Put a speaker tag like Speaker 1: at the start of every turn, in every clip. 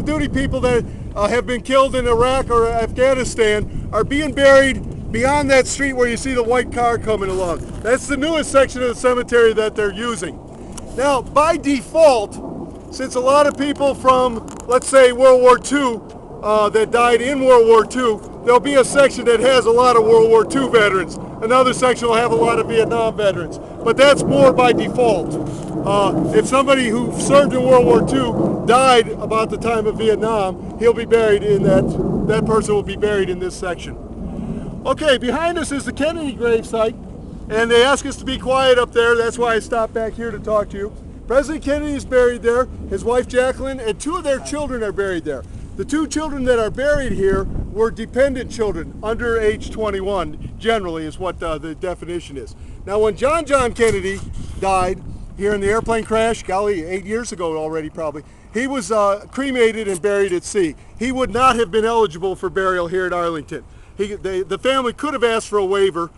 Speaker 1: active duty people that have been killed in Iraq or Afghanistan are being buried beyond that street where you see the white car coming along. That's the newest section of the cemetery that they're using. Now, by default, since a lot of people from, let's say, World War II that died in World War II, there'll be a section that has a lot of World War II veterans. Another section will have a lot of Vietnam veterans. But that's more by default. If somebody who served in World War II died about the time of Vietnam, he'll be buried in that person will be buried in this section. Okay, behind us is the Kennedy gravesite, and they ask us to be quiet up there. That's why I stopped back here to talk to you. President Kennedy is buried there. His wife Jacqueline and two of their children are buried there. The two children that are buried here were dependent children, under age 21, generally is what the definition is. Now, when John Kennedy died here in the airplane crash, golly, 8 years ago already probably, he was cremated and buried at sea. He would not have been eligible for burial here at Arlington. The family could have asked for a waiver.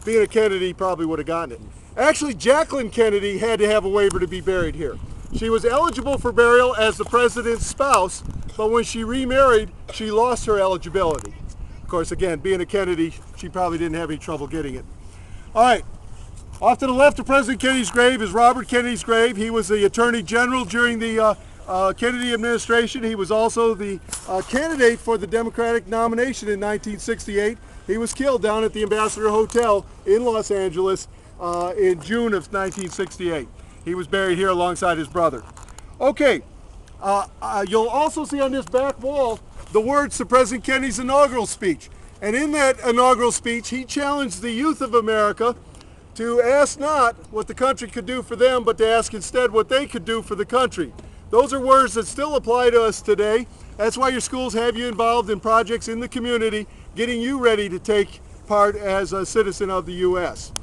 Speaker 1: Being a Kennedy, probably would have gotten it. Actually, Jacqueline Kennedy had to have a waiver to be buried here. She was eligible for burial as the president's spouse, but when she remarried, she lost her eligibility. Of course, again, being a Kennedy, she probably didn't have any trouble getting it. All right, off to the left of President Kennedy's grave is Robert Kennedy's grave. He was the Attorney General during the Kennedy administration. He was also the candidate for the Democratic nomination in 1968. He was killed down at the Ambassador Hotel in Los Angeles in June of 1968. He was buried here alongside his brother. Okay, you'll also see on this back wall the words to President Kennedy's inaugural speech. And in that inaugural speech, he challenged the youth of America to ask not what the country could do for them, but to ask instead what they could do for the country. Those are words that still apply to us today. That's why your schools have you involved in projects in the community, getting you ready to take part as a citizen of the U.S.